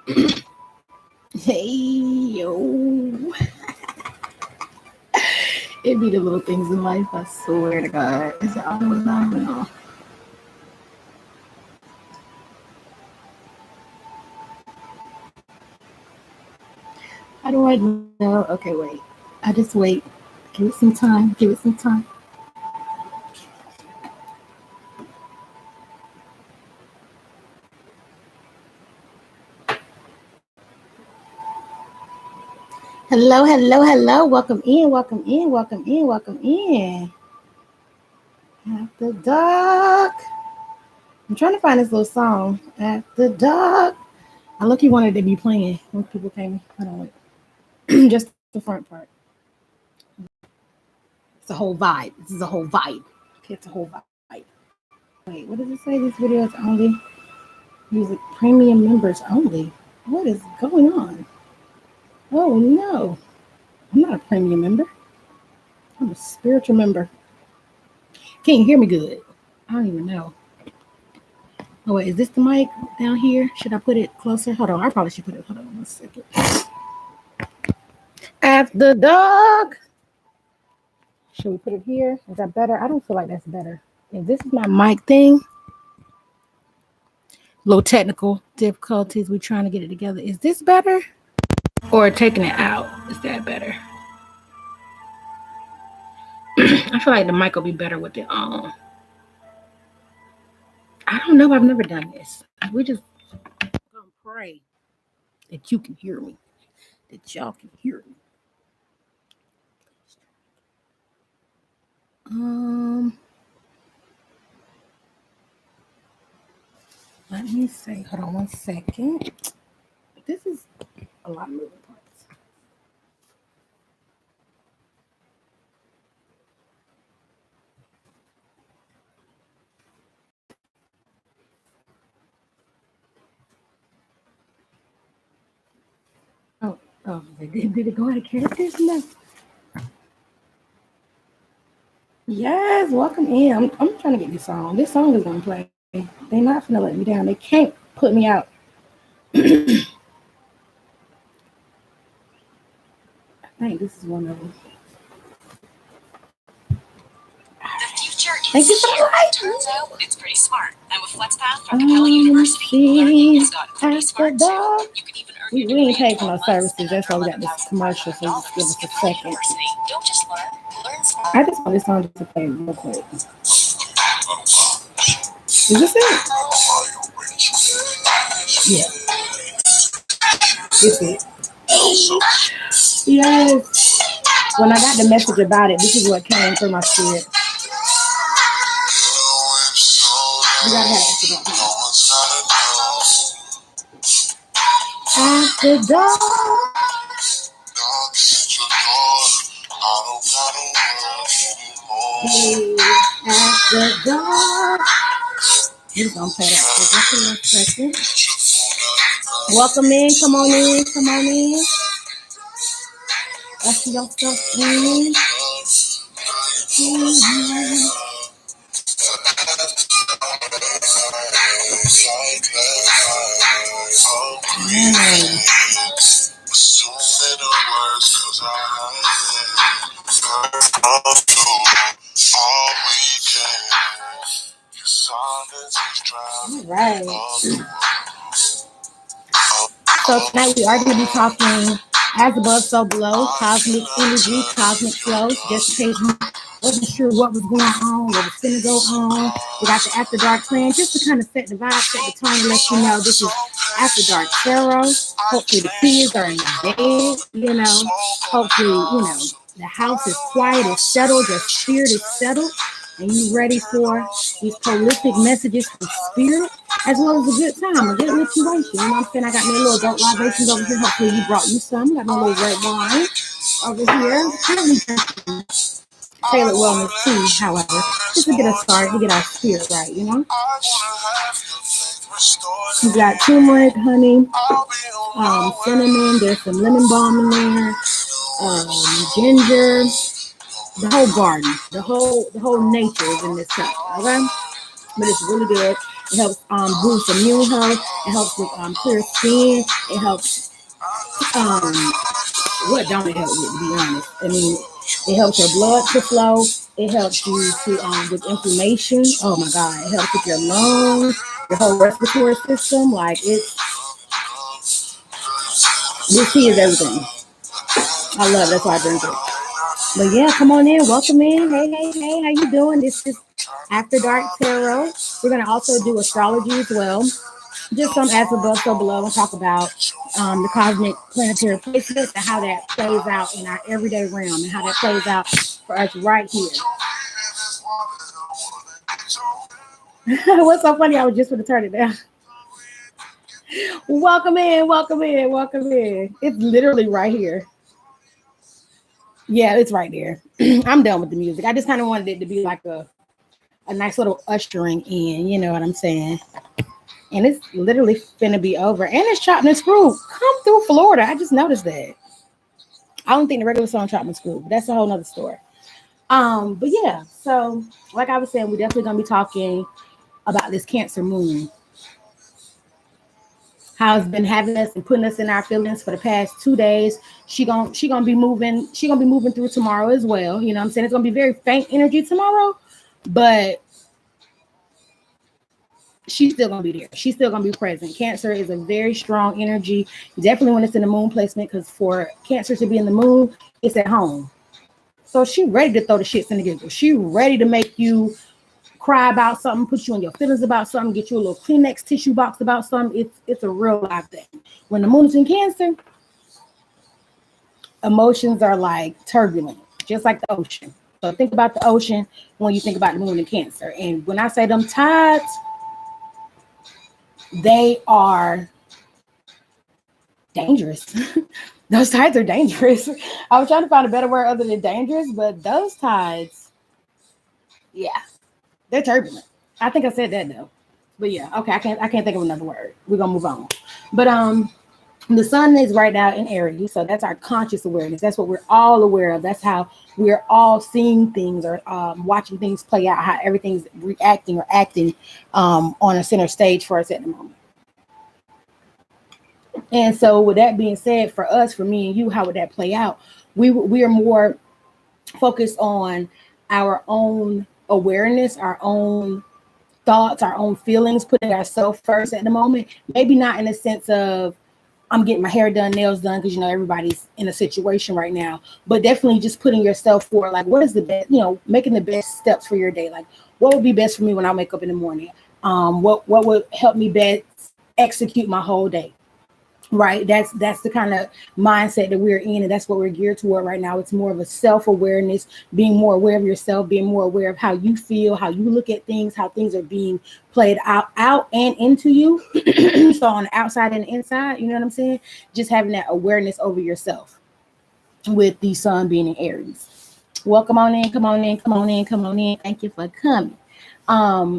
Hey, yo. It be the little things in life, I swear to God. It's always phenomenal. How do I know? Okay, wait. I just wait. Give it some time. Give it some time. Hello, hello, hello. Welcome in, welcome in, welcome in, welcome in. After dark. I'm trying to find this little song. After dark. I look, he wanted to be playing when people came. Hold on, wait. Just the front part. It's a whole vibe. This is a whole vibe. Okay, it's a whole vibe. Wait, what does it say? This video is only music premium members only. What is going on? Oh no, I'm not a premium member. I'm a spiritual member. Can't you hear me good? I don't even know. Oh wait, is this the mic down here? Should I put it closer? Hold on, I probably should put it. Hold on 1 second. After dark. Should we put it here? Is that better? I don't feel like that's better. If this is my mic thing, little technical difficulties. We're trying to get it together. Is this better? Or taking it out? Is that better? I feel like the mic will be better with it on. I don't know. I've never done this. We just gonna pray that you can hear me, that y'all can hear me. Let me see. Hold on 1 second. This is a lot of moving parts. Oh, did it go out of characters? No. Yes, welcome in. I'm trying to get this song. This song is gonna play. They're not gonna let me down. They can't put me out. I think this is one of them. Thank you for the light. Turns out it's pretty smart. And with FlexPath from Capella University, learning has gotten pretty smart too. You can even earn we ain't paid for no services. That's why we got this commercial. So just give us a second. Don't just learn smart. I just want this song to play real quick. Is this it? Yeah. It's it. Yes. When I got the message about it, this is what came through my spirit. You gotta have it. After dark. Hey, after dark. We're gonna play that for just a second. Welcome in, come on in, come on in. Usher yourself in. All right. So tonight we are going to be talking as above, so below, cosmic energy, cosmic flow. Just in case you wasn't sure what was going on, what was going to go on. We got the After Dark plan just to kind of set the vibe, set the tone, and let you know this is After Dark Tarot. Hopefully the kids are in bed, hopefully, the house is quiet, it's settled, your spirit is settled, and you ready for these prolific messages from spirit, as well as a good time, a good situation. You know what I'm saying? I got me a little adult libations over here. Hopefully you brought you some. Got me a little red wine over here. Tailored wellness tea, however, just to get us started, to get our spirit right, You got turmeric, honey, cinnamon, there's some lemon balm in there, ginger, the whole garden, the whole nature is in this cup, okay? But it's really good. It helps boost immune health. It helps with clear skin. It helps um, what don't it help with, to be honest? I mean, it helps your blood to flow. It helps you to with inflammation. Oh my God, it helps with your lungs, your whole respiratory system. Like this tea is everything. I love it. That's why I drink it. But yeah, come on in, welcome in. Hey, hey, hey, how you doing? This is After Dark Tarot. We're gonna also do astrology as well. Just some as above, so below, and talk about the cosmic planetary placements and how that plays out in our everyday realm and how that plays out for us right here. What's so funny? I was just going to turn it down. Welcome in, welcome in, welcome in. It's literally right here. Yeah, it's right there. I'm done with the music. I just kind of wanted it to be like a nice little ushering in, you know what I'm saying? And it's literally finna be over. And it's Chopped and Screwed. Come through Florida. I just noticed that. I don't think the regular song Chopped and Screwed, but that's a whole nother story. But yeah, so like I was saying, we're definitely gonna be talking about this Cancer moon. How it's been having us and putting us in our feelings for the past 2 days. She gonna be moving through tomorrow as well. You know what I'm saying? It's gonna be very faint energy tomorrow, but she's still gonna be there. She's still gonna be present. Cancer is a very strong energy, definitely when it's in the moon placement, because for Cancer to be in the moon, it's at home. So she ready to throw the shits in the giggle. She ready to make you cry about something, put you in your feelings about something, get you a little Kleenex tissue box about something. It's a real life thing. When the moon is in Cancer, emotions are like turbulent, just like the ocean. So think about the ocean when you think about the moon in Cancer. And when I say them tides, they are dangerous. Those tides are dangerous. I was trying to find a better word other than dangerous, but those tides, yeah, they're turbulent. I think I said that though. But yeah, okay, I can't think of another word. We're gonna move on. But the sun is right now in Aries, so that's our conscious awareness. That's what we're all aware of. That's how we're all seeing things or watching things play out, how everything's reacting or acting on a center stage for us at the moment. And so with that being said, for us, for me and you, how would that play out? We are more focused on our own awareness, our own thoughts, our own feelings, putting ourselves first at the moment. Maybe not in the sense of I'm getting my hair done, nails done, because you know everybody's in a situation right now, but definitely just putting yourself for like what is the best, you know, making the best steps for your day. Like what would be best for me when I wake up in the morning? What would help me best execute my whole day? Right, that's the kind of mindset that we're in, and that's what we're geared toward right now. It's more of a self-awareness, being more aware of yourself, being more aware of how you feel, how you look at things, how things are being played out and into you. So on the outside and the inside, you know what I'm saying? Just having that awareness over yourself with the sun being in Aries. Welcome on in, come on in, come on in, come on in. Thank you for coming.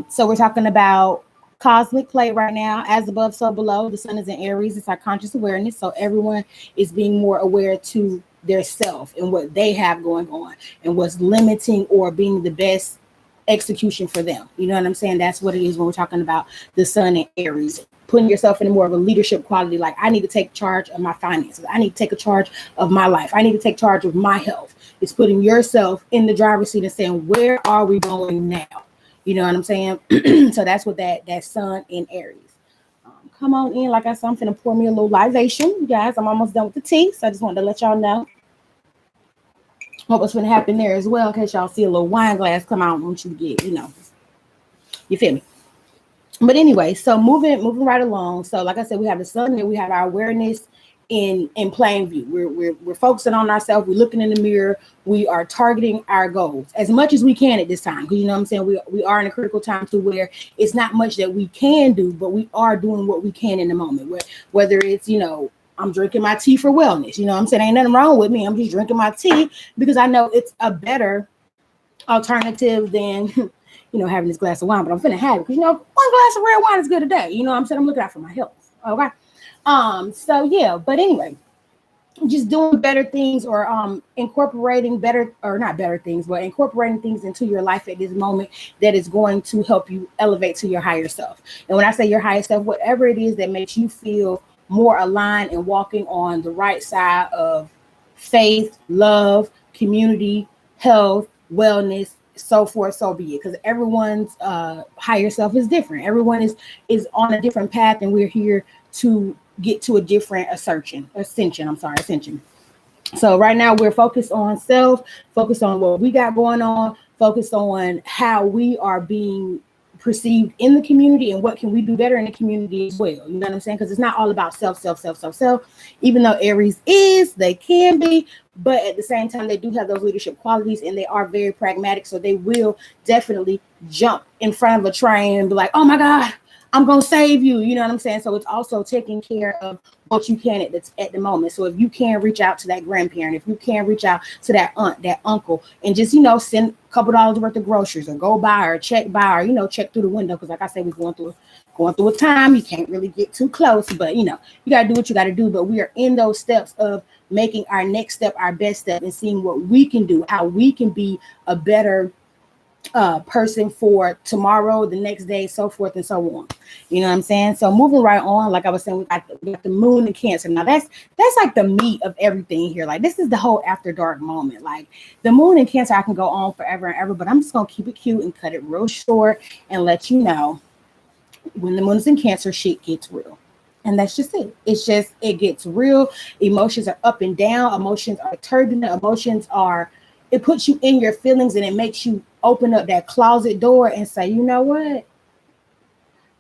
So we're talking about cosmic plate right now, as above, so below. The sun is in Aries. It's our conscious awareness. So everyone is being more aware to their self and what they have going on and what's limiting or being the best execution for them. You know what I'm saying? That's what it is when we're talking about the sun in Aries. Putting yourself in more of a leadership quality. Like I need to take charge of my finances. I need to take a charge of my life. I need to take charge of my health. It's putting yourself in the driver's seat and saying, where are we going now? You know what I'm saying? So that's what that sun in Aries. Come on in. Like I said, I'm finna pour me a little libation. You guys, I'm almost done with the tea. So I just wanted to let y'all know what was gonna happen there as well, in case y'all see a little wine glass come out. I want you to get, you know, you feel me? But anyway, so moving right along. So like I said, we have the sun and we have our awareness in plain view. We're focusing on ourselves. We're looking in the mirror. We are targeting our goals as much as we can at this time, because you know what I'm saying, we are in a critical time to where it's not much that we can do, but we are doing what we can in the moment. Whether it's, you know, I'm drinking my tea for wellness, you know what I'm saying, ain't nothing wrong with me. I'm just drinking my tea because I know it's a better alternative than you know, having this glass of wine. But I'm finna have it because, you know, one glass of red wine is good today. You know what I'm saying? I'm looking out for my health. Okay. So yeah, but anyway, just doing better things, or incorporating better, or not better things, but incorporating things into your life at this moment that is going to help you elevate to your higher self. And when I say your higher self, whatever it is that makes you feel more aligned and walking on the right side of faith, love, community, health, wellness, so forth, so be it. Because everyone's higher self is different. Everyone is on a different path, and we're here to get to a different ascension. So right now we're focused on self, focused on what we got going on, focused on how we are being perceived in the community and what can we do better in the community as well. You know what I'm saying? Because it's not all about self. Even though Aries they can be, but at the same time, they do have those leadership qualities and they are very pragmatic. So they will definitely jump in front of a train and be like, oh my God, I'm going to save you. You know what I'm saying? So it's also taking care of what you can at the moment. So if you can reach out to that grandparent, if you can reach out to that aunt, that uncle, and just, send a couple dollars worth of groceries, or go by, or check by, or, check through the window. Because like I said, we're going through a time. You can't really get too close, but you got to do what you got to do. But we are in those steps of making our next step our best step, and seeing what we can do, how we can be a better person for tomorrow, the next day, so forth and so on. You know what I'm saying? So moving right on, like I was saying, we got the moon in Cancer. Now that's like the meat of everything here. Like, this is the whole after dark moment. Like, the moon in Cancer, I can go on forever and ever, but I'm just gonna keep it cute and cut it real short and let you know, when the moon is in Cancer, shit gets real. And that's just it. It gets real. Emotions are up and down. Emotions are turbulent. It puts you in your feelings, and it makes you open up that closet door and say, you know what?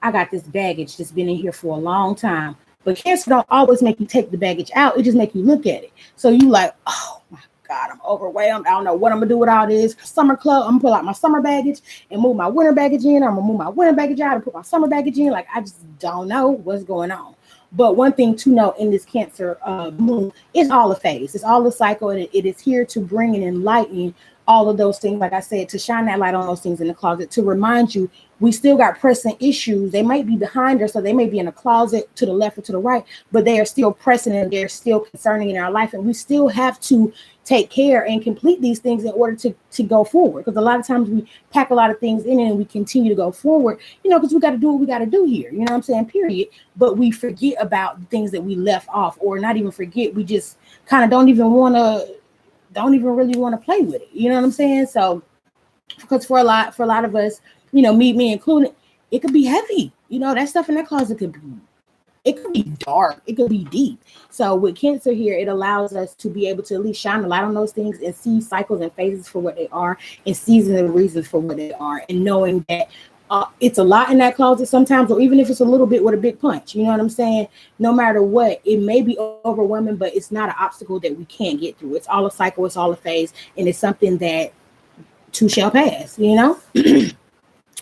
I got this baggage that's been in here for a long time. But Cancer don't always make you take the baggage out. It just make you look at it. So you like, oh my God, I'm overwhelmed. I don't know what I'm gonna do with all this. Summer club, I'm gonna pull out my summer baggage and move my winter baggage in. I'm gonna move my winter baggage out and put my summer baggage in. Like, I just don't know what's going on. But one thing to know in this Cancer moon, it's all a phase. It's all a cycle, and it is here to bring and enlighten all of those things. Like I said, to shine that light on those things in the closet, to remind you we still got pressing issues. They might be behind us, so they may be in a closet to the left or to the right, but they are still pressing and they're still concerning in our life. And we still have to take care and complete these things in order to go forward. Because a lot of times we pack a lot of things in and we continue to go forward, because we got to do what we got to do here. You know what I'm saying? Period. But we forget about the things that we left off, or not even forget. We just kind of don't even really want to play with it. You know what I'm saying? So, because for a lot of us, me included, it could be heavy. That stuff in that closet could be dark. It could be deep. So with Cancer here, it allows us to be able to at least shine a light on those things and see cycles and phases for what they are, and seasons and reasons for what they are, and knowing that it's a lot in that closet sometimes, or even if it's a little bit with a big punch. You know what I'm saying? No matter what, it may be overwhelming, but it's not an obstacle that we can't get through. It's all a cycle. It's all a phase, and it's something that too shall pass.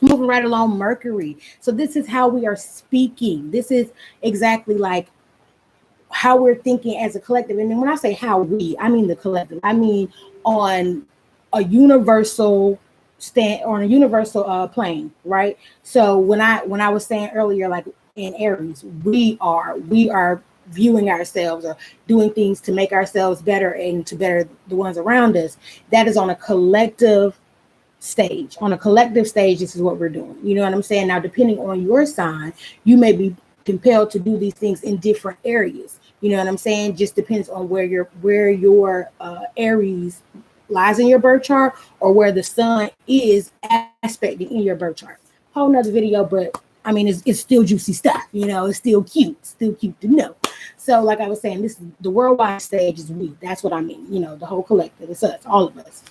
Moving right along, Mercury. So this is how we are speaking. This is exactly like how we're thinking as a collective. And then when I say how I mean the collective. I mean on a universal plane, right? So when I was saying earlier, like in Aries, we are viewing ourselves or doing things to make ourselves better and to better the ones around us. That is on a collective stage. On a collective stage, this is what we're doing. You know what I'm saying? Now, depending on your sign, you may be compelled to do these things in different areas. You know what I'm saying? Just depends on where your Aries lies in your birth chart, or where the sun is aspecting in your birth chart. Whole nother video, but I mean, it's still juicy stuff. It's still cute. Still cute to know. So, like I was saying, this is the worldwide stage is we. That's what I mean. The whole collective. It's us, all of us.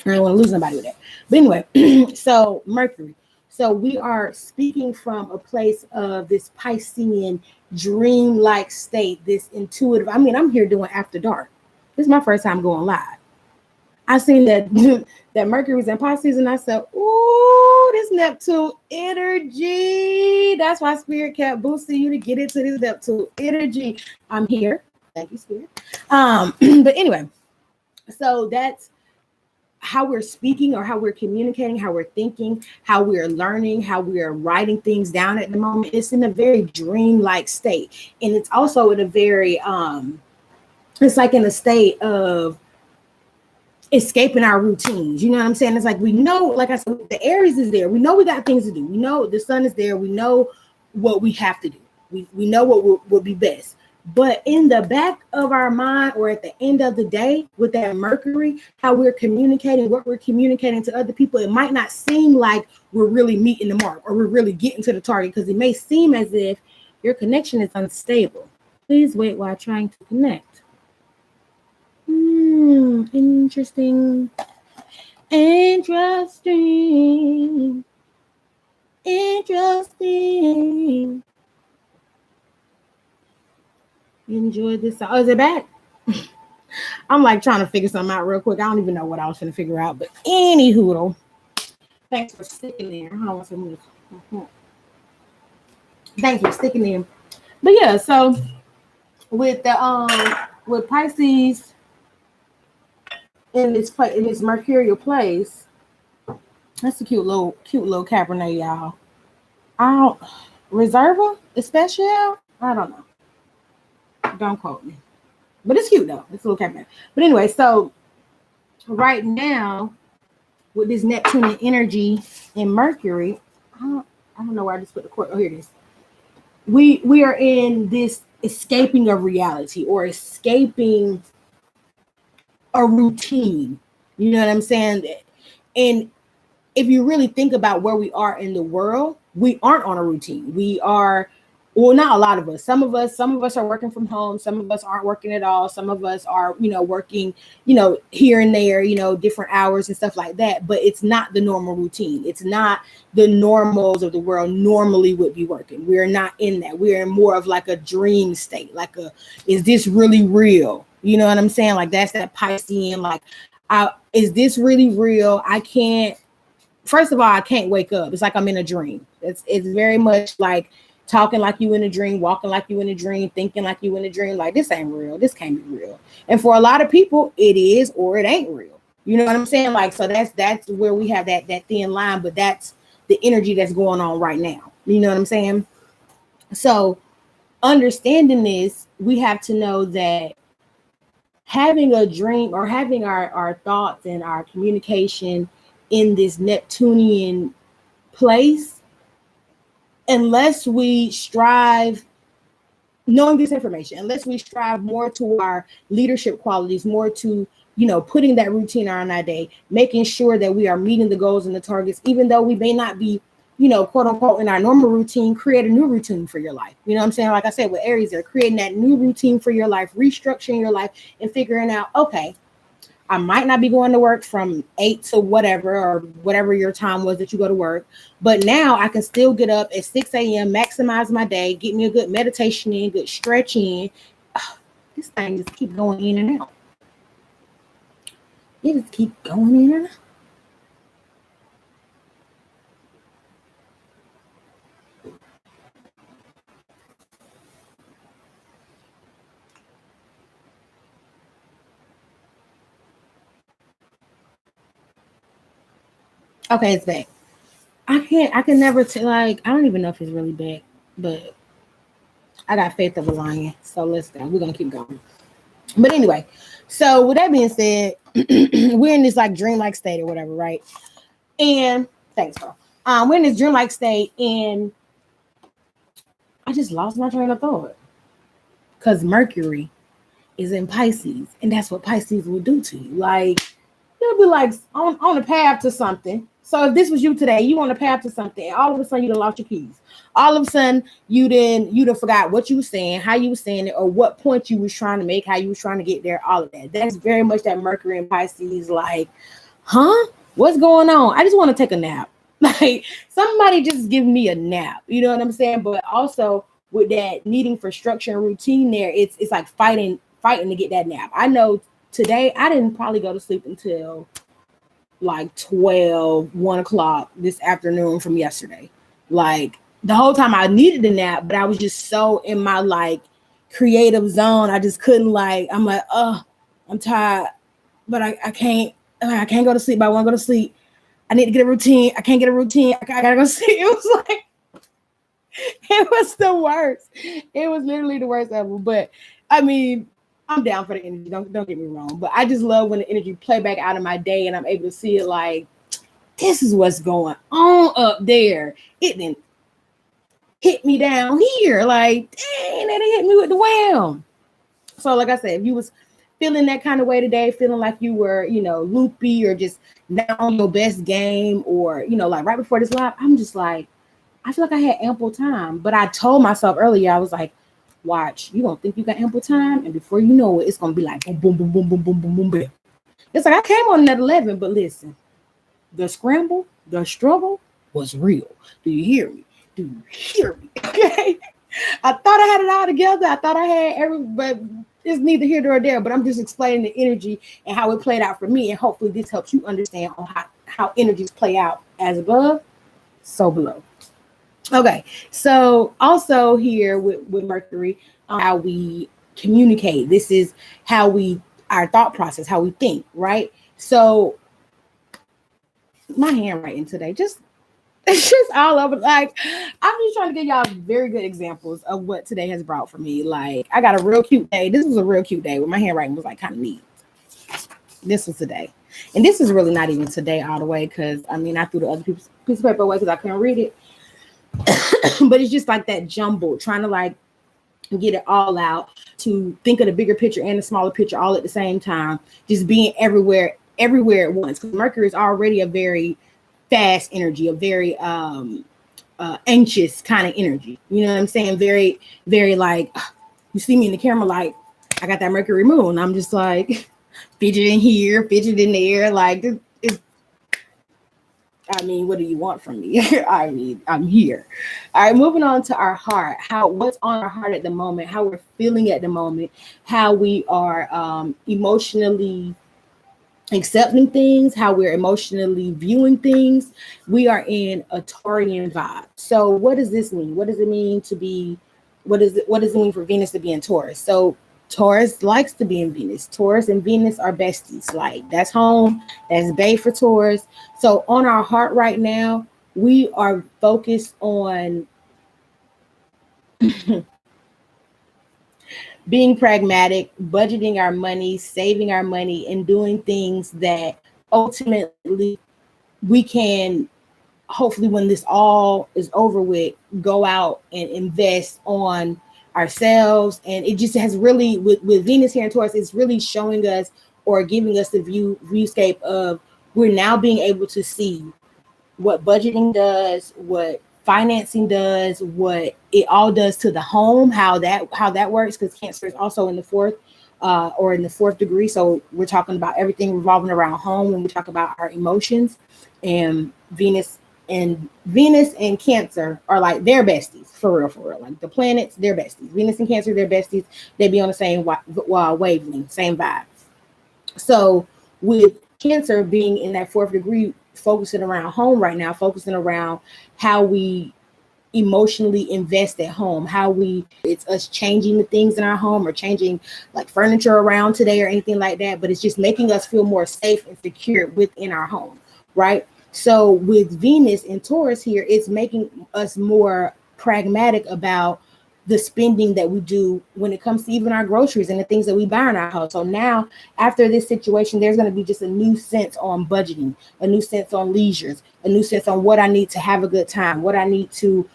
I don't want to lose nobody with that. But anyway, so Mercury. So we are speaking from a place of this Piscean dream-like state, this intuitive. I mean, I'm here doing After Dark. This is my first time going live. I seen that Mercury's in Pisces, and I said, ooh, this Neptune energy. That's why Spirit kept boosting you to get into this Neptune energy. I'm here. Thank you, Spirit. But anyway, so that's how we're speaking, or how we're communicating, how we're thinking, how we're learning, how we're writing things down at the moment. It's in a very dream-like state. And it's also in a very it's like in a state of escaping our routines. You know what I'm saying? It's like we know, like I said, the Aries is there. We know we got things to do. We know the sun is there. We know what we have to do. We know what would be best. But in the back of our mind, or at the end of the day, with that Mercury, how we're communicating, what we're communicating to other people, it might not seem like we're really meeting the mark or we're really getting to the target, because it may seem as if your connection is unstable. Please wait while trying to connect. Interesting. Interesting. Enjoy this. Oh, is it back? I'm like trying to figure something out real quick. I don't even know what I was trying to figure out, but any hoodle. Thanks for sticking there. I don't want to move. Thanks for sticking there. But yeah, so with the with Pisces in this mercurial place, that's a cute little Cabernet, y'all. I don't Reserva especial. I don't know. Don't quote me. But it's cute though. It's a little Cabernet. But anyway, so right now with this Neptunian energy in Mercury, I don't know where I just put the quote. Oh, here it is. We are in this escaping of reality, or escaping a routine. You know what I'm saying? And if you really think about where we are in the world, we aren't on a routine. We are, well, not a lot of us. Some of us are working from home. Some of us aren't working at all. Some of us are, working, here and there, different hours and stuff like that. But it's not the normal routine. It's not the normals of the world normally would be working. We're not in that. We're in more of like a dream state. Is this really real? You know what I'm saying? Like that's that Piscean, is this really real? First of all, I can't wake up. It's like I'm in a dream. It's very much like talking like you in a dream, walking like you in a dream, thinking like you in a dream. Like this ain't real. This can't be real. And for a lot of people, it is or it ain't real. You know what I'm saying? Like, so that's where we have that thin line, but that's the energy that's going on right now. You know what I'm saying? So understanding this, we have to know that having a dream, or having our thoughts and our communication in this Neptunian place, unless we strive, knowing this information, unless we strive more to our leadership qualities, more to, putting that routine on our day, making sure that we are meeting the goals and the targets, even though we may not be, quote unquote, in our normal routine, create a new routine for your life. You know what I'm saying? Like I said, with Aries, they're creating that new routine for your life, restructuring your life and figuring out, okay, I might not be going to work from 8 to whatever, or whatever your time was that you go to work. But now I can still get up at 6 a.m., maximize my day, get me a good meditation in, good stretch in. This thing just keep going in and out. It just keep going in and out. Okay, it's back. I can never I don't even know if it's really back, but I got faith of a lion. So let's go. We're gonna keep going. But anyway, so with that being said, we're in this dreamlike state or whatever, right? And thanks, bro. We're in this dreamlike state, and I just lost my train of thought because Mercury is in Pisces, and that's what Pisces will do to you. You'll be on the path to something. So if this was you today, you on the path to something, and all of a sudden you done lost your keys. All of a sudden you done forgot what you were saying, how you were saying it, or what point you was trying to make, how you was trying to get there, all of that. That's very much that Mercury and Pisces, what's going on? I just want to take a nap. Somebody just give me a nap. You know what I'm saying? But also with that needing for structure and routine there, it's like fighting to get that nap. I know today I didn't probably go to sleep until 1 o'clock this afternoon from yesterday. The whole time I needed a nap, but I was just so in my creative zone. I just couldn't I'm tired, but I can't go to sleep. But I want to go to sleep. I need to get a routine. I can't get a routine. I gotta go sleep. It was it was the worst. It was literally the worst ever. But I mean, I'm down for the energy. Don't get me wrong, but I just love when the energy play back out of my day and I'm able to see it like, this is what's going on up there. It didn't hit me down here. Like, dang, they hit me with the wham. So like I said, if you was feeling that kind of way today, feeling like you were, loopy or just not on your best game, or, like right before this live, I'm just like, I feel like I had ample time. But I told myself earlier, I was like, watch, you don't think you got ample time, and before you know it, it's gonna be like boom, boom, boom, boom, boom, boom, boom, boom, boom. It's like I came on at 11, but listen, the scramble, the struggle was real. Do you hear me? Do you hear me? Okay. I thought I had it all together. I thought I had but it's neither here nor there. But I'm just explaining the energy and how it played out for me, and hopefully this helps you understand on how energies play out as above, so below. Okay, so also here with Mercury, how we communicate. This is how our thought process, how we think, right? So my handwriting today, it's just all over. Like, I'm just trying to give y'all very good examples of what today has brought for me. Like, I got a real cute day. This was a real cute day where my handwriting was like kind of neat. This was today. And this is really not even today all the way, because I threw the other piece of paper away because I couldn't read it. But it's just like that jumble, trying to like get it all out, to think of the bigger picture and the smaller picture all at the same time, just being everywhere at once. Because Mercury is already a very fast energy, a very anxious kind of energy. You know what I'm saying? Very, very like, you see me in the camera, like I got that Mercury moon. I'm just like fidgeting here, fidgeting there, like what do you want from me? I'm here. All right, moving on to our heart. What's on our heart at the moment, how we're feeling at the moment, how we are emotionally accepting things, how we're emotionally viewing things. We are in a Taurian vibe. So what does this mean? What does it mean what does it mean for Venus to be in Taurus? So Taurus likes to be in Venus. Taurus and Venus are besties. Like, that's home. That's bae for Taurus. So on our heart right now, we are focused on being pragmatic, budgeting our money, saving our money, and doing things that ultimately we can, hopefully when this all is over with, go out and invest on ourselves. And it just has really, with Venus here in Taurus, it's really showing us or giving us the viewscape of, we're now being able to see what budgeting does, what financing does, what it all does to the home, how that works, because Cancer is also in the fourth or in the fourth degree. So we're talking about everything revolving around home when we talk about our emotions. And Venus and Cancer are like, they're besties, for real. Like the planets, they're besties. Venus and Cancer, they're besties. They be on the same wavelength, same vibe. So with Cancer being in that fourth degree, focusing around home right now, focusing around how we emotionally invest at home, it's us changing the things in our home or changing like furniture around today or anything like that, but it's just making us feel more safe and secure within our home, right? So with Venus in Taurus here, it's making us more pragmatic about the spending that we do when it comes to even our groceries and the things that we buy in our house. So now, after this situation, there's going to be just a new sense on budgeting, a new sense on leisures, a new sense on what I need to have a good time, what I need to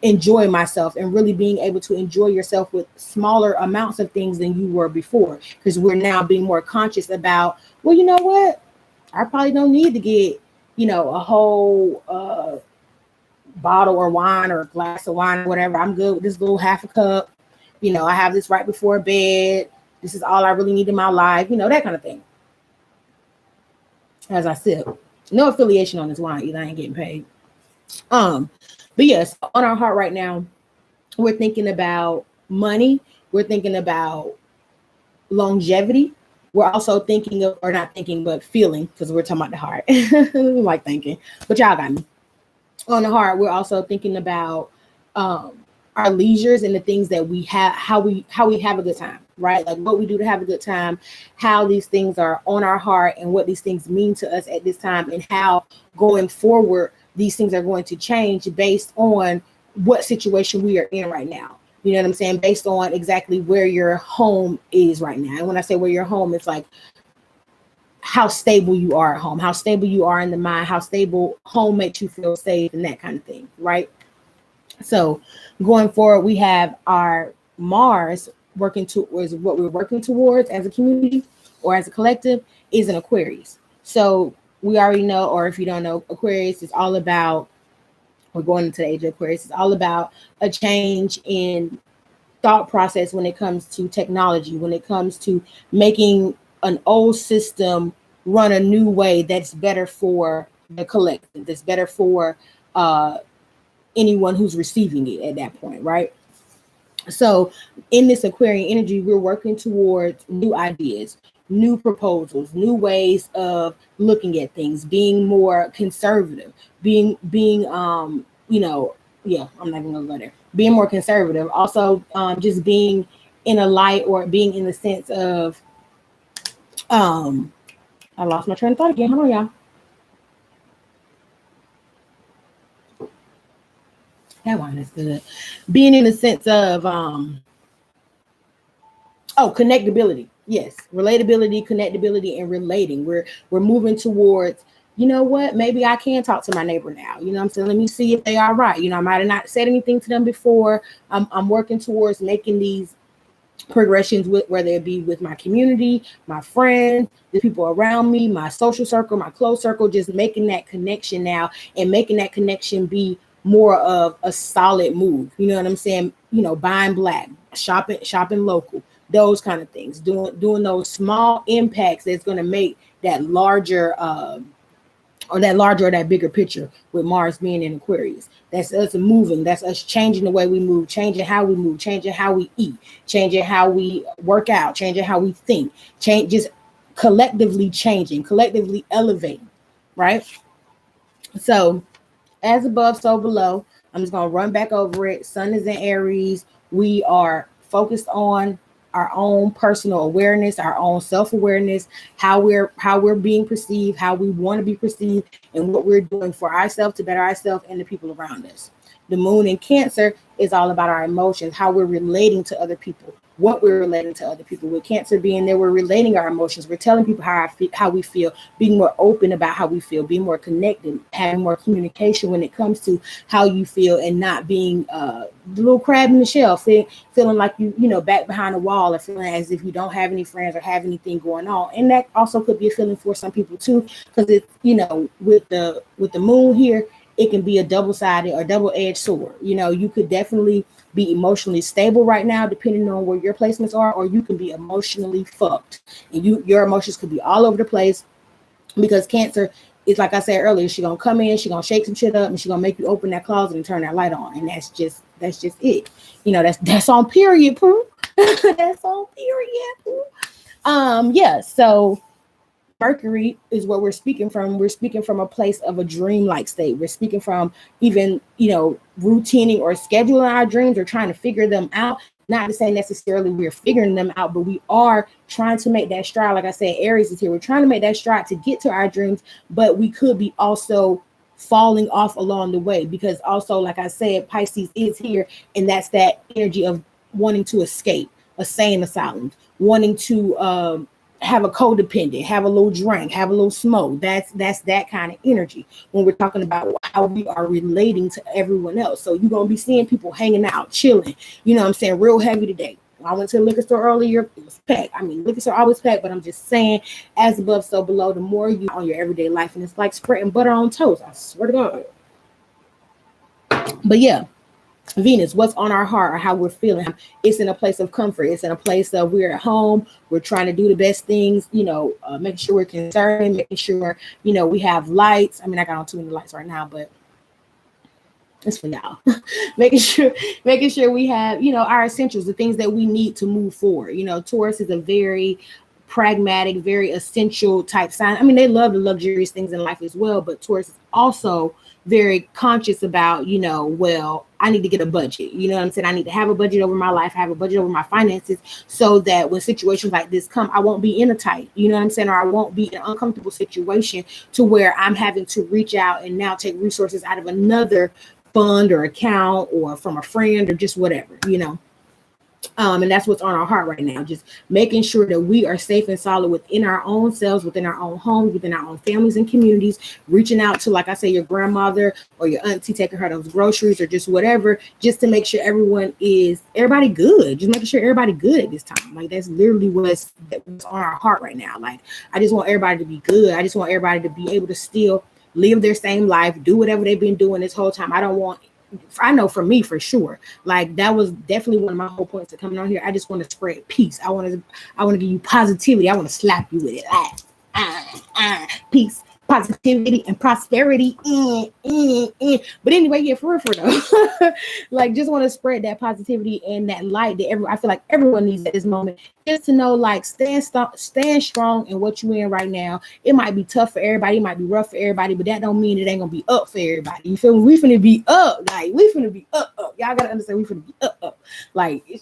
enjoy myself, and really being able to enjoy yourself with smaller amounts of things than you were before, because we're now being more conscious about, well, you know what? I probably don't need to get, a whole bottle or wine or a glass of wine or whatever. I'm good with this little half a cup. I have this right before bed. This is all I really need in my life. That kind of thing. As I said, no affiliation on this wine either. I ain't getting paid. But yes, on our heart right now, we're thinking about money. We're thinking about longevity. We're also thinking of, or not thinking, but feeling, because we're talking about the heart. Like thinking, but y'all got me. On the heart, we're also thinking about our leisures and the things that we have, how we have a good time, right? Like what we do to have a good time, how these things are on our heart and what these things mean to us at this time, and how going forward these things are going to change based on what situation we are in right now. You know what I'm saying? Based on exactly where your home is right now. And when I say where your home, it's like how stable you are at home, how stable you are in the mind, how stable home makes you feel safe, and that kind of thing, right? So going forward, we have our Mars working towards what we're working towards as a community or as a collective is an Aquarius. So we already know, or if you don't know, Aquarius is all about, we're going into the age of Aquarius, it's all about a change in thought process when it comes to technology, when it comes to making an old system run a new way that's better for the collective, that's better for anyone who's receiving it at that point, right? So in this Aquarian energy, we're working towards new ideas, new proposals, new ways of looking at things, being more conservative, being yeah, I'm not even gonna go there. Being more conservative. Also, just being in a light, or being in the sense of I lost my train of thought again. Hold on, y'all. That wine is good. Being in the sense of connectability. Yes, relatability, connectability, and relating. We're moving towards, you know what? Maybe I can talk to my neighbor now. You know what I'm saying? Let me see if they are right. You know, I might have not said anything to them before. I'm working towards making these progressions with, whether it be with my community, my friends, the people around me, my social circle, my close circle, just making that connection now, and making that connection be more of a solid move. You know what I'm saying? You know, buying black, shopping local, those kind of things, doing those small impacts that's going to make that larger or that bigger picture, with Mars being in Aquarius. That's us moving. That's us changing the way we move, changing how we move, changing how we eat, changing how we work out, changing how we think, just collectively changing, collectively elevating, right? So as above, so below. I'm just going to run back over it. Sun is in Aries. We are focused on our own personal awareness, our own self-awareness, how we're being perceived, how we want to be perceived, and what we're doing for ourselves to better ourselves and the people around us. The moon in Cancer is all about our emotions, how we're relating to other people, what we're relating to other people. With Cancer being there, we're relating our emotions. We're telling people how we feel, being more open about how we feel, being more connected, having more communication when it comes to how you feel, and not being the little crab in the shell, feeling like you back behind a wall, or feeling as if you don't have any friends or have anything going on. And that also could be a feeling for some people too, because it's, with the moon here, it can be a double-sided or double-edged sword. You could definitely be emotionally stable right now, depending on where your placements are, or you can be emotionally fucked, and your emotions could be all over the place, because Cancer is, like I said earlier, she's gonna come in, she's gonna shake some shit up, and she's gonna make you open that closet and turn that light on, and that's just it. That's on period, poo. That's on period, poo. Yeah. So Mercury is what we're speaking from. We're speaking from a place of a dreamlike state. We're speaking from even, routining or scheduling our dreams, or trying to figure them out. Not to say necessarily we're figuring them out, but we are trying to make that stride. Like I said, Aries is here. We're trying to make that stride to get to our dreams, but we could be also falling off along the way, because also, like I said, Pisces is here, and that's that energy of wanting to escape a sane asylum, wanting to have a codependent, have a little drink, have a little smoke. That's that kind of energy when we're talking about how we are relating to everyone else. So you're going to be seeing people hanging out, chilling, real heavy today. I went to the liquor store earlier, it was packed. I mean, liquor store always packed, but I'm just saying, as above, so below. The more you on your everyday life, and it's like spreading butter on toast, I swear to God. But yeah, Venus, what's on our heart, or how we're feeling. It's in a place of comfort. It's in a place of, we're at home. We're trying to do the best things, making sure we're concerned, making sure, we have lights. I mean, I got on too many lights right now, but it's for y'all. making sure we have, our essentials, the things that we need to move forward. Taurus is a very pragmatic, very essential type sign. I mean, they love the luxurious things in life as well, but Taurus is also very conscious about, well, I need to get a budget. You know what I'm saying? I need to have a budget over my life, have a budget over my finances, so that when situations like this come, I won't be in a tight, you know what I'm saying? Or I won't be in an uncomfortable situation to where I'm having to reach out and now take resources out of another fund or account, or from a friend, or just whatever, And that's what's on our heart right now. Just making sure that we are safe and solid within our own selves, within our own homes, within our own families and communities, reaching out to, like I say, your grandmother or your auntie, taking her those groceries or just whatever, just to make sure everybody good. Just making sure everybody good at this time. Like, that's literally what's on our heart right now. Like, I just want everybody to be good. I just want everybody to be able to still live their same life, do whatever they've been doing this whole time. I know for me, for sure, like that was definitely one of my whole points of coming on here. I just want to spread peace. I want to give you positivity. I want to slap you with it. Peace, positivity, and prosperity. But anyway, yeah, for real though. Like, just want to spread that positivity and that light that I feel like everyone needs at this moment. Just to know, like, stand strong in what you're in right now. It might be tough for everybody, it might be rough for everybody, but that don't mean it ain't gonna be up for everybody. You feel me? We finna be up, like we finna be up. Y'all gotta understand, we finna be up. Like,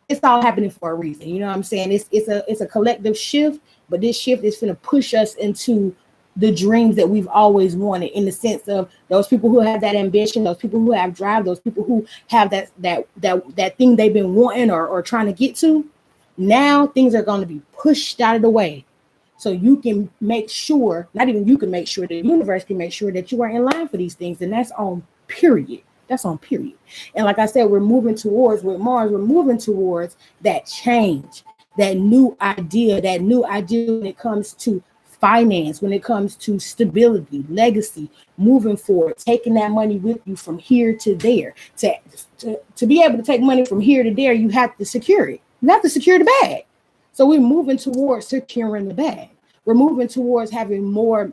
it's all happening for a reason. You know what I'm saying? It's a collective shift, but this shift is finna push us into the dreams that we've always wanted, in the sense of those people who have that ambition, those people who have drive, those people who have that thing they've been wanting or trying to get to. Now things are going to be pushed out of the way, so you can make sure, not even you can make sure, the universe can make sure that you are in line for these things. And that's on period. That's on period. And like I said, with Mars, we're moving towards that change, that new idea when it comes to finance, when it comes to stability, legacy, moving forward, taking that money with you from here to there. To be able to take money from here to there, you have to secure it. You have to secure the bag. So we're moving towards securing the bag. We're moving towards having more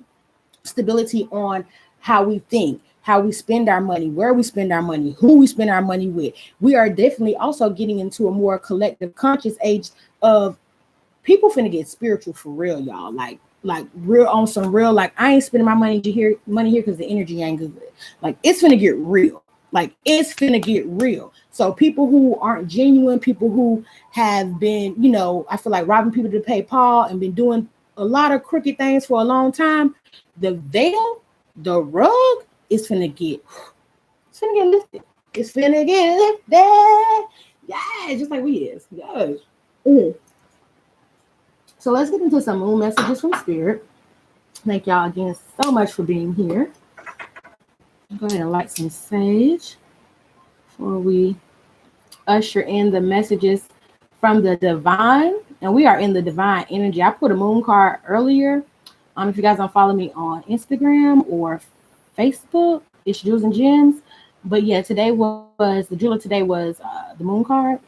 stability on how we think, how we spend our money, where we spend our money, who we spend our money with. We are definitely also getting into a more collective conscious age of people finna get spiritual for real, y'all. Like real, on some real, like, I ain't spending my money here because the energy ain't good. Like, it's finna get real. Like, it's finna get real. So people who aren't genuine, people who have been, I feel like robbing people to pay Paul and been doing a lot of crooked things for a long time, the veil, the rug is finna get lifted. It's finna get lifted. Yeah, just like we is. Yes. So let's get into some moon messages from Spirit. Thank y'all again so much for being here. Go ahead and light some sage before we usher in the messages from the divine. And we are in the divine energy. I put a moon card earlier. If you guys don't follow me on Instagram or Facebook, it's Jewels and Gems. But yeah, the jeweler today was the moon card,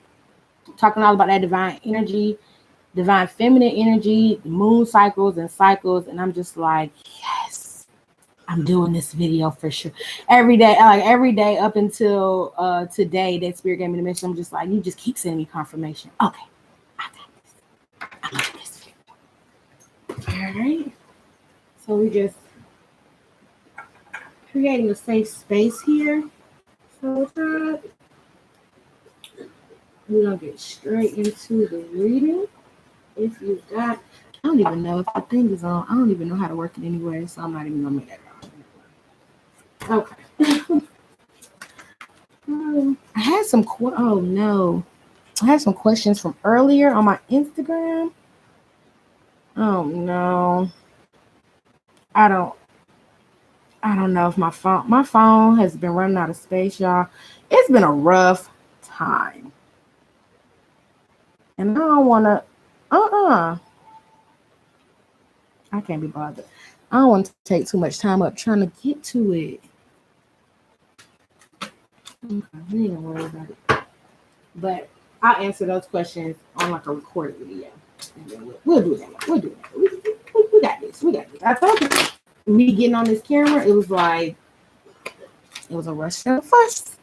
talking all about that divine energy, divine feminine energy, moon cycles. And I'm just like, yes, I'm doing this video for sure. Every day up until today, that Spirit gave me the message. I'm just like, you just keep sending me confirmation. Okay, I got this. All right. So we just creating a safe space here. So we're gonna get straight into the reading. If you got, I don't even know if the thing is on. I don't even know how to work it anyway, so I'm not even gonna make that on. Okay. I had some I had some questions from earlier on my Instagram. Oh no. I don't know if my phone has been running out of space, y'all. It's been a rough time. And I don't wanna I can't be bothered. I don't want to take too much time up trying to get to it. Okay, we ain't gonna worry about it. But I'll answer those questions on like a recorded video. We'll do that. We got this. I told you, me getting on this camera, it was a rush and a fuss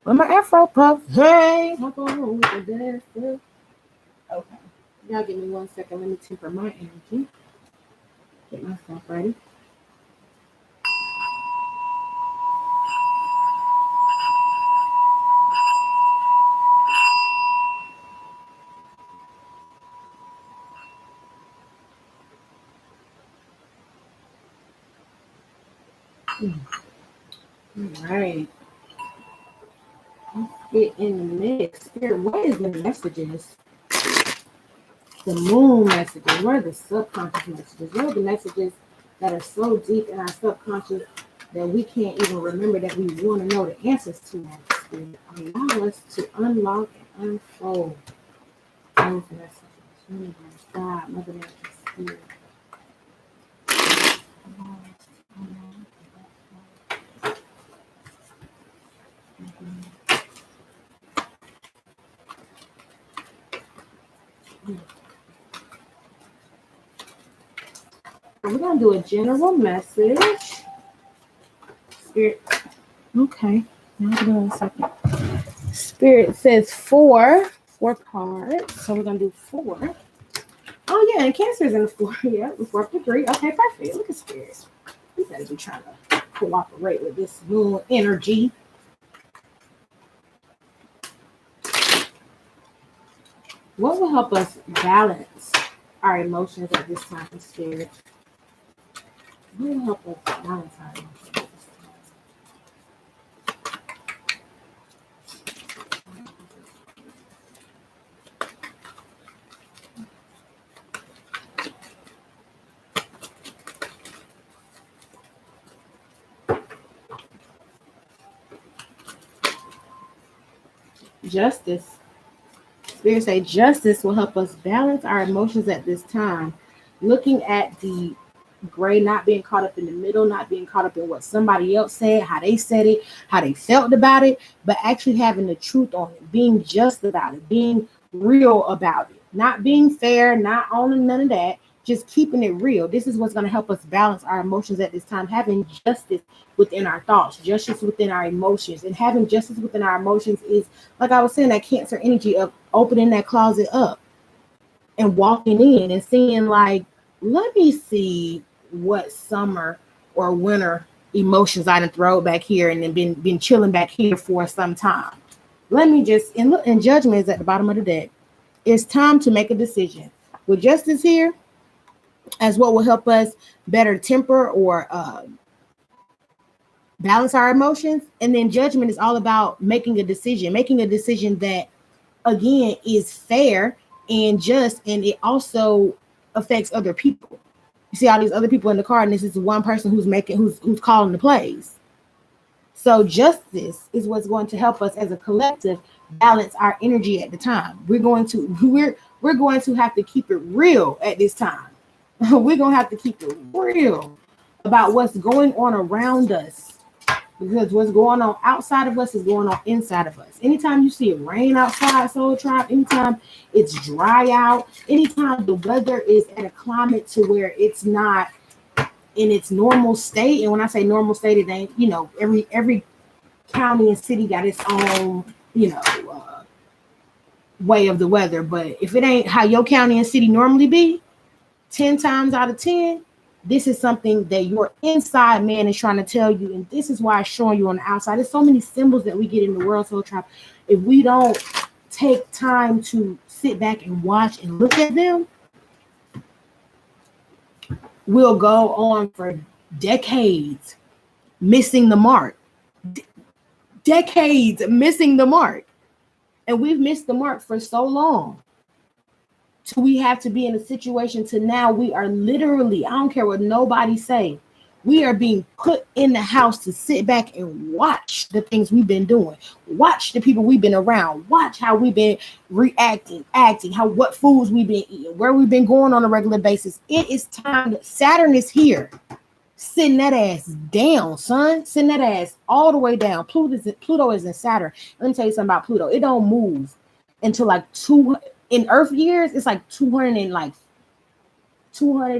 with my afro puff. Hey, hop on with the dance. Okay, y'all give me 1 second. Let me temper my energy. Get myself ready. All right. Let's it in the mix. Spirit, what is the messages? The moon messages. What are the subconscious messages? What are the messages that are so deep in our subconscious that we can't even remember that we want to know the answers to them? Spirit, allow us to unlock and unfold those messages. Universe, God, Mother Nature, Spirit. We're going to do a general message. Spirit. Okay. Now hold on a second. Spirit says four parts. So we're going to do 4. Oh, yeah. And Cancer's in the 4. Yeah. The 4th degree. Okay. Perfect. Look at Spirit. We better be trying to cooperate with this moon energy. What will help us balance our emotions at this time, Spirit? What will help us balance our emotions at this time? Justice. Spirit say justice will help us balance our emotions at this time. Looking at the gray, not being caught up in the middle, not being caught up in what somebody else said, how they said it, how they felt about it, but actually having the truth on it, being just about it, being real about it, not being fair, not owning none of that, just keeping it real. This is what's going to help us balance our emotions at this time, having justice within our thoughts, justice within our emotions. And having justice within our emotions is, like I was saying, that Cancer energy of opening that closet up and walking in and seeing, like, let me see what summer or winter emotions I done throw back here and then been chilling back here for some time. Let me just, and look, and judgment is at the bottom of the deck. It's time to make a decision. With justice here as what will help us better temper or balance our emotions. And then judgment is all about making a decision that, again, is fair and just, and it also affects other people. You see all these other people in the card, and this is one person who's calling the plays. So justice is what's going to help us as a collective balance our energy at the time. We're going to have to keep it real at this time. We're going to have to keep it real about what's going on around us, because what's going on outside of us is going on inside of us. Anytime you see it rain outside, Soul Tribe, anytime it's dry out, anytime the weather is at a climate to where it's not in its normal state. And when I say normal state, it ain't, every county and city got its own, way of the weather. But if it ain't how your county and city normally be, 10 times out of 10, this is something that your inside man is trying to tell you. And this is why it's showing you on the outside. There's so many symbols that we get in the world, Soul Tribe. If we don't take time to sit back and watch and look at them, we'll go on for decades missing the mark. Decades missing the mark. And we've missed the mark for so long. So we have to be in a situation to now we are literally, I don't care what nobody say, we are being put in the house to sit back and watch the things we've been doing, watch the people we've been around, watch how we've been reacting, acting, what foods we've been eating, where we've been going on a regular basis. It is time. Saturn is here. Sitting that ass down, son. Sitting that ass all the way down. Pluto is in Saturn. Let me tell you something about Pluto. It don't move until like in Earth years. It's like 200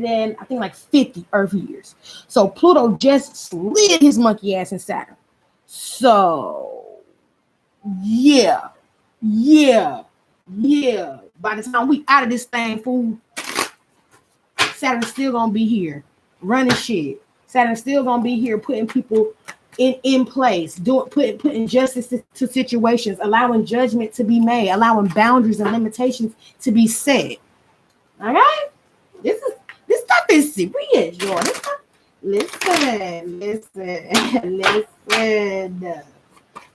and I think like 50 Earth years. So Pluto just slid his monkey ass in Saturn. So yeah. By the time we out of this thing, fool, Saturn's still gonna be here running shit. Saturn's still gonna be here putting people in place, putting justice to situations, allowing judgment to be made, allowing boundaries and limitations to be set. All right, this stuff is serious, y'all. Listen.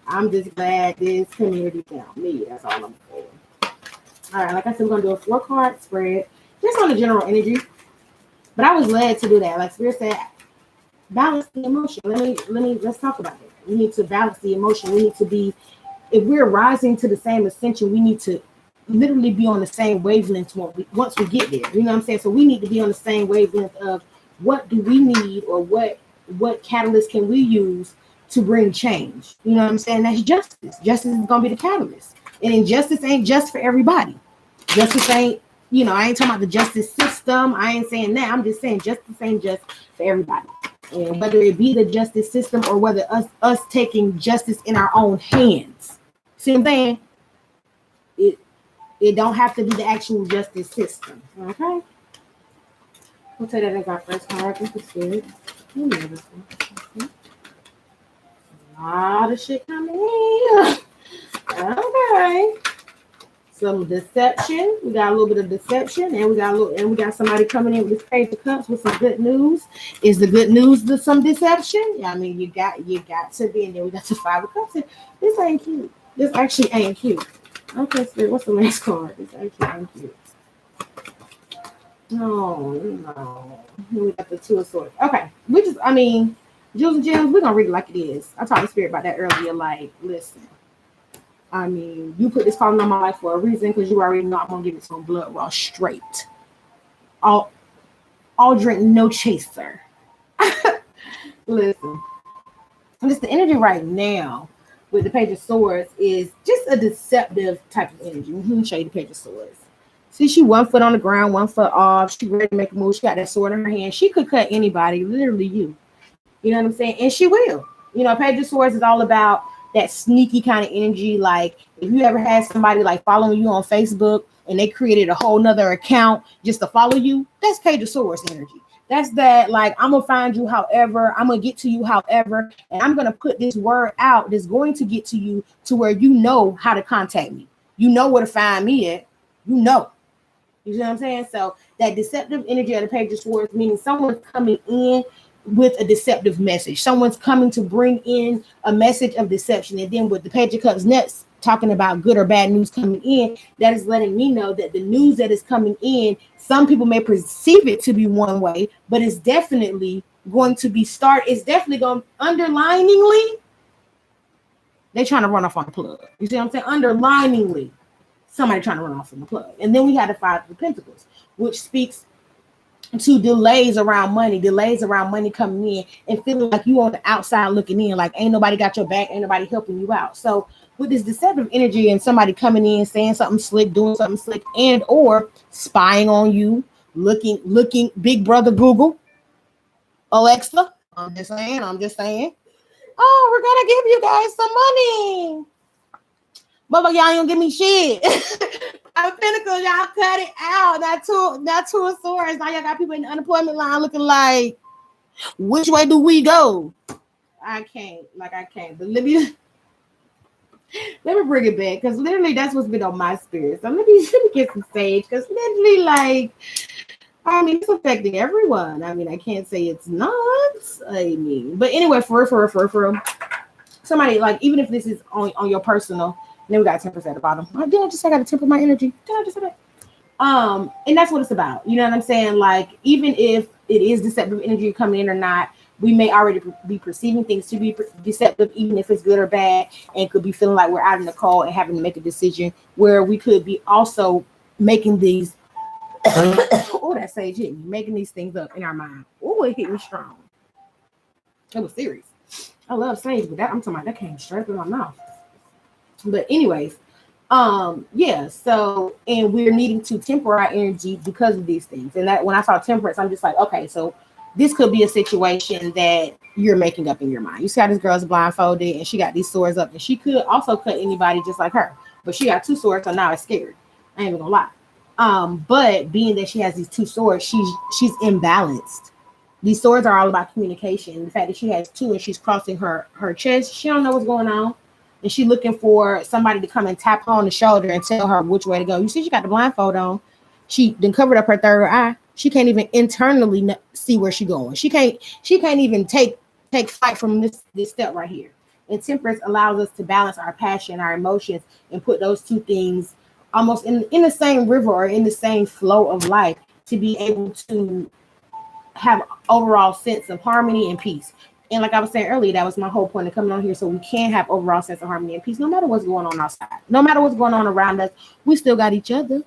I'm just glad this community found me. That's all I'm saying. All right, like I said, we're gonna do a 4-card spread just on the general energy. But I was led to do that. Like Spirit said, balance the emotion. Let's talk about it. We need to balance the emotion. We need to be, if we're rising to the same ascension, we need to literally be on the same wavelength once we get there. You know what I'm saying? So we need to be on the same wavelength of what do we need, or what catalyst can we use to bring change. You know what I'm saying? That's justice. Justice is gonna be the catalyst. And injustice ain't just for everybody. Justice ain't, I ain't talking about the justice system. I ain't saying that. I'm just saying justice ain't just for everybody. And whether it be the justice system or whether us taking justice in our own hands. See what I'm saying? It don't have to be the actual justice system. Okay? We'll take that as our first card. This is good. A lot of shit coming in. Okay. Some deception. We got a little bit of deception, and we got somebody coming in with this Page of Cups with some good news. Is the good news some deception? Yeah, I mean you got to be in there. We got the 5 of Cups. This ain't cute. This actually ain't cute. Okay, Spirit, what's the last card? This actually ain't cute. No. We got the 2 of Swords. Okay, Jewels and Gems, we're gonna read it like it is. I talked to Spirit about that earlier. Like, listen. I mean, you put this calling on my life for a reason, because you already know I'm gonna give it some blood raw straight. All drink, no chaser. Listen, just the energy right now with the Page of Swords is just a deceptive type of energy. Let me show you the Page of Swords. See, she 1 foot on the ground, 1 foot off. She ready to make a move. She got that sword in her hand. She could cut anybody, literally you. You know what I'm saying? And she will. Page of Swords is all about that sneaky kind of energy. Like, if you ever had somebody like following you on Facebook and they created a whole nother account just to follow you, that's Page of Swords energy. That's that, like, I'm gonna find you however, I'm gonna get to you however, and I'm gonna put this word out that's going to get to you to where you know how to contact me. You know where to find me at. You know what I'm saying? So that deceptive energy of the Page of Swords, meaning someone's coming in with a deceptive message. Someone's coming to bring in a message of deception. And then with the Page of Cups next, talking about good or bad news coming in, that is letting me know that the news that is coming in, some people may perceive it to be one way, but it's definitely going to be it's definitely going, underliningly, they're trying to run off on the plug. You see what I'm saying? Underliningly, somebody trying to run off on the plug. And then we had the 5 of Pentacles, which speaks to delays around money coming in, and feeling like you on the outside looking in, like ain't nobody got your back, ain't nobody helping you out. So with this deceptive energy and somebody coming in saying something slick, doing something slick, and or spying on you, looking, big brother Google, Alexa, I'm just saying, oh, we're gonna give you guys some money, but y'all ain't gonna give me shit. Pentacles, y'all cut it out. That 2 of Swords. Now y'all got people in the unemployment line looking like, which way do we go? I can't. But let me bring it back, because literally that's what's been on my spirit. So let me get some sage, because literally, like, I mean, it's affecting everyone. I mean, I can't say it's not. I mean, but anyway, for real. Somebody, like, even if this is on your personal. And then we got tempers at the bottom. Did I just say I got to temper my energy? Did I just say that? And that's what it's about. You know what I'm saying? Like, even if it is deceptive energy coming in or not, we may already be perceiving things to be deceptive, even if it's good or bad, and could be feeling like we're out in the cold and having to make a decision where we could be also making these. Oh, that sage hit me. Making these things up in our mind. Oh, it hit me strong. It was serious. I love sage, but I'm talking about that came straight through my mouth. But anyways, yeah, so, and we're needing to temper our energy because of these things. And that when I saw temperance, I'm just like, okay, so this could be a situation that you're making up in your mind. You see how this girl's blindfolded and she got these swords up, and she could also cut anybody just like her, but she got 2 swords, so now it's scared. I ain't even gonna lie. But being that she has these 2 swords, she's imbalanced. These swords are all about communication. The fact that she has 2 and she's crossing her chest, she don't know what's going on. And she's looking for somebody to come and tap her on the shoulder and tell her which way to go. You see, she got the blindfold on. She then covered up her third eye. She can't even internally see where she's going. She can't even take flight from this step right here. And temperance allows us to balance our passion, our emotions, and put those two things almost in the same river or in the same flow of life to be able to have overall sense of harmony and peace. And like I was saying earlier, that was my whole point of coming on here, so we can have overall sense of harmony and peace no matter what's going on outside, no matter what's going on around us. We still got each other.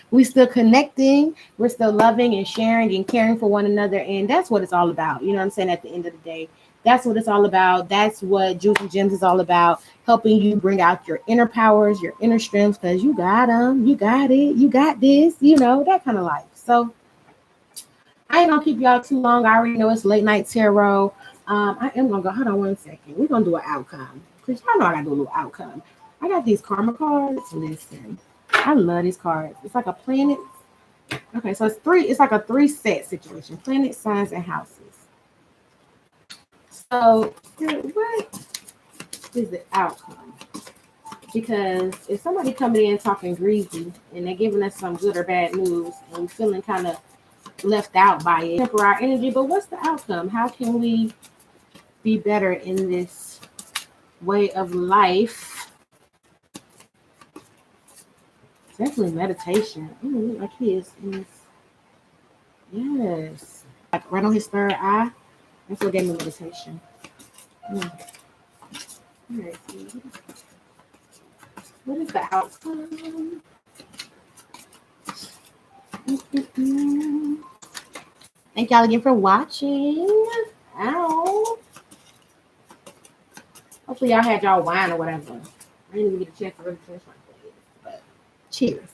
We still connecting. We're still loving and sharing and caring for one another. And that's what it's all about. You know what I'm saying? At the end of the day, that's what it's all about. That's what Juice and Gems is all about. Helping you bring out your inner powers, your inner strengths, because you got them. You got it. You got this. You know, that kind of life. So I ain't gonna keep y'all too long. I already know it's late night tarot. I am gonna go. Hold on 1 second. We're gonna do an outcome because y'all know I gotta do a little outcome. I got these karma cards. Listen, I love these cards. It's like a planet. Okay, so it's three. It's like a 3-set situation: planet, signs, and houses. So what is the outcome? Because if somebody coming in talking greasy and they're giving us some good or bad news and we feeling kind of left out by it, temper our energy, but what's the outcome? How can we be better in this way of life? Definitely meditation. My kids. Yes. Like right on his third eye. That's what gave me meditation. All right. What is the outcome? Thank y'all again for watching. Ow. Hopefully y'all had y'all wine or whatever. I didn't even get a chance to really finish my plate. But cheers.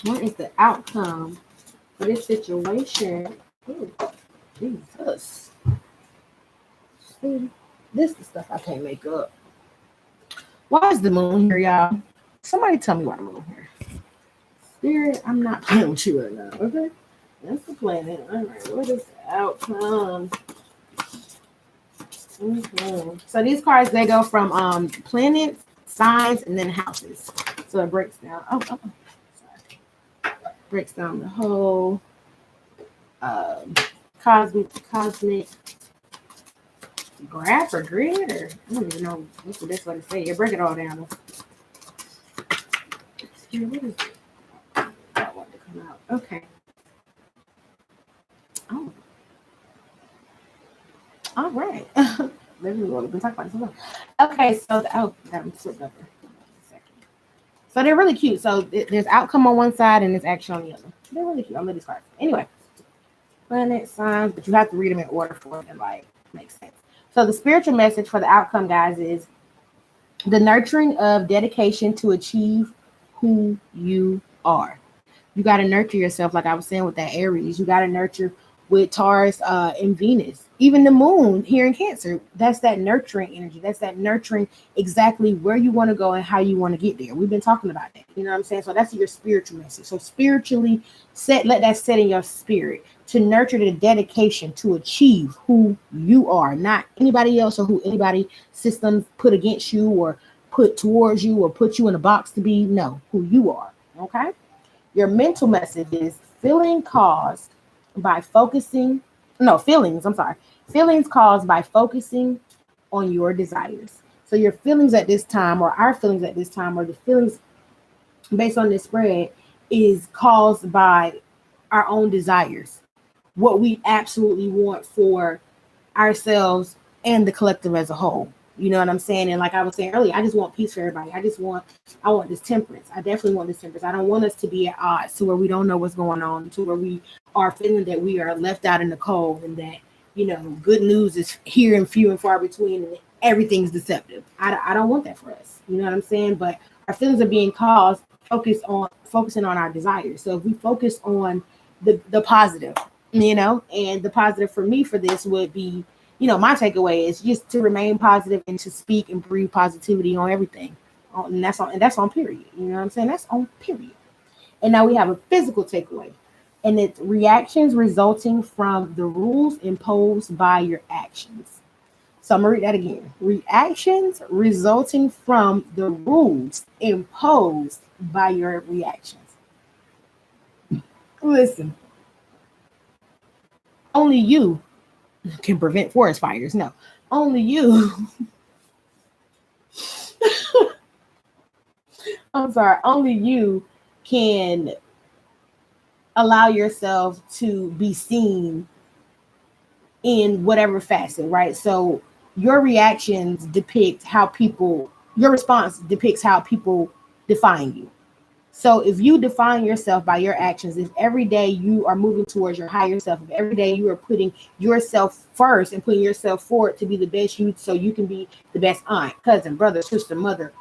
What is the outcome for this situation? Ooh, Jesus. See, this is the stuff I can't make up. Why is the moon here, y'all? Somebody tell me why the moon here. Spirit, I'm not playing with you right now, okay? That's the planet. All right, what is the outcome? So these cards, they go from planets, signs, and then houses. So it breaks down. Sorry. Breaks down the whole cosmic graph or grid, or I don't even know what's the best way to say it. Break it all down. What is it? I want to come out. Okay. Oh. All right. Maybe we've been talking about this. Okay, so I'm slipped over. So they're really cute. So there's outcome on one side and there's action on the other. They're really cute. I love these cards. Anyway, planet signs, but you have to read them in order for it to like make sense. So the spiritual message for the outcome, guys, is the nurturing of dedication to achieve who you are. You got to nurture yourself, like I was saying with that Aries. You got to nurture with Taurus and Venus. Even the moon here in Cancer, that's that nurturing energy. That's that nurturing exactly where you want to go and how you want to get there. We've been talking about that. You know what I'm saying? So that's your spiritual message. So spiritually let that set in your spirit to nurture the dedication to achieve who you are, not anybody else or who anybody systems put against you or put towards you or put you in a box to be. No, who you are. Okay. Your mental message is feelings caused by focusing on your desires. So your feelings at this time, or our feelings at this time, or the feelings based on this spread, is caused by our own desires, what we absolutely want for ourselves and the collective as a whole. You know what I'm saying? And like I was saying earlier, I just want peace for everybody. I want this temperance. I definitely want this temperance. I don't want us to be at odds to where we don't know what's going on, to where we are feeling that we are left out in the cold and that, you know, good news is here and few and far between and everything's deceptive. I don't want that for us. You know what I'm saying? But our feelings are being caused focusing on our desires. So if we focus on the positive, you know, and the positive for me for this would be, you know, my takeaway is just to remain positive and to speak and breathe positivity on everything. And that's on period. You know what I'm saying? That's on period. And now we have a physical takeaway. And it's reactions resulting from the rules imposed by your actions. So I'm going to read that again. Reactions resulting from the rules imposed by your reactions. Listen, only you can prevent forest fires. No, only you. I'm sorry, only you can allow yourself to be seen in whatever facet, right? So your reactions depict how people, your response depicts how people define you. So if you define yourself by your actions, if every day you are moving towards your higher self, if every day you are putting yourself first and putting yourself forward to be the best you, so you can be the best aunt, cousin, brother, sister, mother,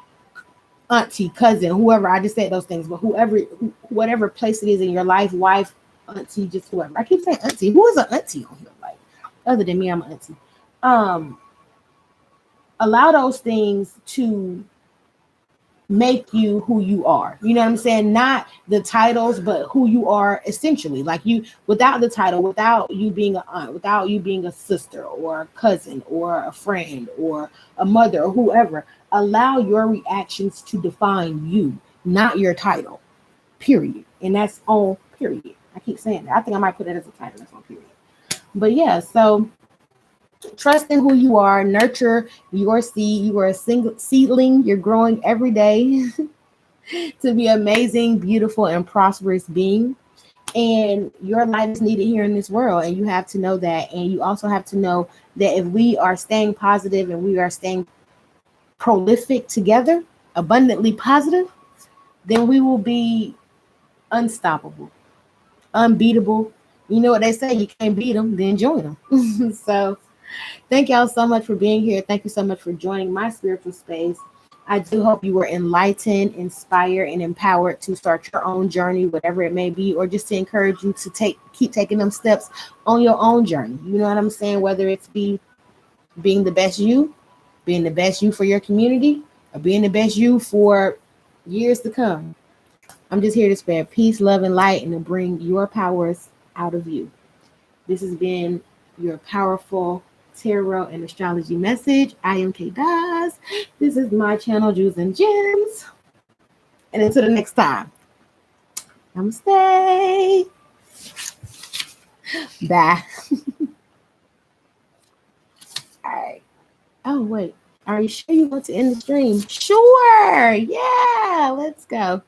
auntie, cousin, whoever. I just said those things, but whatever place it is in your life, wife, auntie, just whoever. I keep saying auntie. Who is an auntie on here? Like, other than me, I'm an auntie. Allow those things to make you who you are. You know what I'm saying? Not the titles, but who you are essentially. Like, you, without the title, without you being an aunt, without you being a sister or a cousin or a friend or a mother or whoever. Allow your reactions to define you, not your title. Period. And that's on period. I keep saying that. I think I might put it as a title. That's on period. But yeah, so trust in who you are, nurture your seed. You are a single seedling. You're growing every day to be amazing, beautiful, and prosperous being. And your light is needed here in this world. And you have to know that. And you also have to know that if we are staying positive and we are staying prolific together, abundantly positive, then we will be unstoppable, unbeatable. You know what they say, you can't beat them, then join them. So thank y'all so much for being here. Thank you so much for joining my spiritual space. I do hope you were enlightened, inspired, and empowered to start your own journey, whatever it may be, or just to encourage you to keep taking them steps on your own journey. You know what I'm saying? Whether it's being the best you, being the best you for your community, or being the best you for years to come. I'm just here to spread peace, love, and light, and to bring your powers out of you. This has been your powerful tarot and astrology message. I am Kaydoz. This is my channel, Jewels and Gems. And until the next time, namaste. Bye. All right. Oh, wait. Are you sure you want to end the stream? Sure. Yeah. Let's go.